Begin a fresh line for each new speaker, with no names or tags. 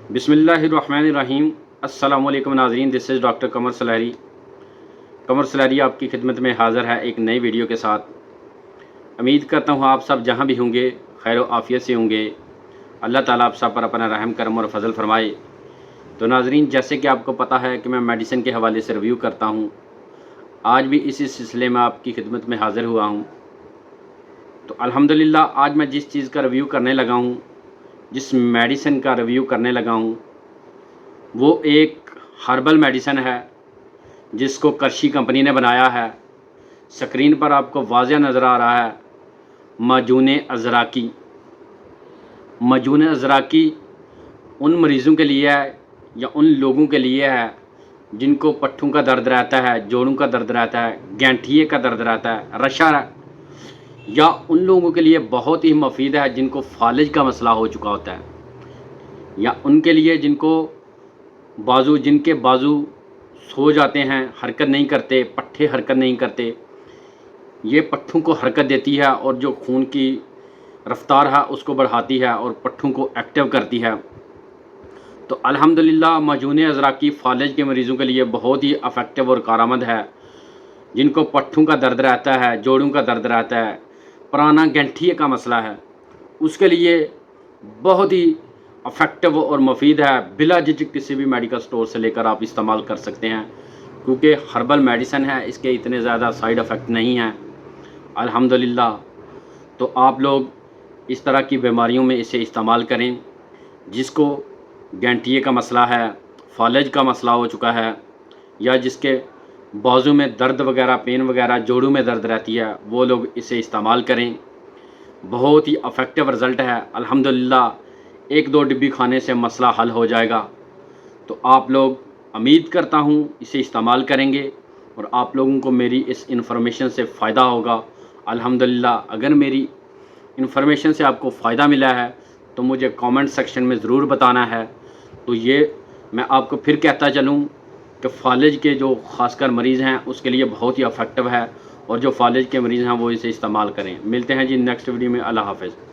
बिस्मिल्लाहिर्रहमानिर्रहीम। अस्सलाम वालेकुम नाज़रीन, दिस इज़ डॉक्टर कमर सलहरी। कमर सलहरी आपकी खिदमत में हाज़िर है एक नई वीडियो के साथ। उम्मीद करता हूँ आप सब जहाँ भी होंगे खैर व आफ़ियत से होंगे। अल्लाह ताला आप सब पर अपना रहम करम और फजल फरमाए। तो नाज़रीन, जैसे कि आपको पता है कि मैं मेडिसिन के हवाले से रिव्यू करता हूँ, आज भी इसी सिलसिले में आपकी खिदमत में हाज़िर हुआ हूँ। तो अल्हम्दुलिल्लाह आज मैं जिस चीज़ का रिव्यू करने लगा हूँ, जिस मेडिसिन का रिव्यू करने लगा हूँ, वो एक हर्बल मेडिसिन है जिसको कर्शी कंपनी ने बनाया है। स्क्रीन पर आपको वाज़ह नज़र आ रहा है माजून अज़राकी। माजून अज़राकी उन मरीज़ों के लिए है या उन लोगों के लिए है जिनको पट्ठों का दर्द रहता है, जोड़ों का दर्द रहता है, गैंठिए का दर्द रहता है, रशा, या उन लोगों के लिए बहुत ही मुफीद है जिनको फालिज का मसला हो चुका होता है, या उनके लिए जिनके बाजू सो जाते हैं, हरकत नहीं करते, पट्ठे हरकत नहीं करते। ये पट्ठों को हरकत देती है और जो खून की रफ्तार है उसको बढ़ाती है और पट्ठों को एक्टिव करती है। तो अल्हम्दुलिल्लाह माजून अज़राकी फालिज के मरीज़ों के लिए बहुत ही अफेक्टिव और कारआमद है। जिनको पट्ठों का दर्द रहता है, जोड़ों का दर्द रहता है, पुराना गैंठिए का मसला है, उसके लिए बहुत ही अफेक्टिव और मुफीद है। बिला झिझक किसी भी मेडिकल स्टोर से लेकर आप इस्तेमाल कर सकते हैं, क्योंकि हर्बल मेडिसिन है, इसके इतने ज़्यादा साइड इफ़ेक्ट नहीं हैं अल्हम्दुलिल्लाह। तो आप लोग इस तरह की बीमारियों में इसे इस्तेमाल करें। जिसको गैंठिए का मसला है, फालिज का मसला हो चुका है, या जिसके बाजू में दर्द वगैरह, पेन वगैरह, जोड़ों में दर्द रहती है, वो लोग इसे इस्तेमाल करें। बहुत ही अफेक्टिव रिज़ल्ट है अल्हम्दुलिल्लाह। 1-2 डिब्बी खाने से मसला हल हो जाएगा। तो आप लोग, उम्मीद करता हूँ, इसे इस्तेमाल करेंगे और आप लोगों को मेरी इस इन्फॉर्मेशन से फ़ायदा होगा अल्हम्दुलिल्लाह। अगर मेरी इन्फॉर्मेशन से आपको फ़ायदा मिला है तो मुझे कमेंट सेक्शन में ज़रूर बताना है। तो ये मैं आपको फिर कहता चलूँ कि फालिज के जो ख़ासकर मरीज़ हैं उसके लिए बहुत ही अफेक्टिव है, और जो फालिज के मरीज़ हैं वो इसे इस्तेमाल करें। मिलते हैं जी नेक्स्ट वीडियो में। अल्लाह हाफ़िज़।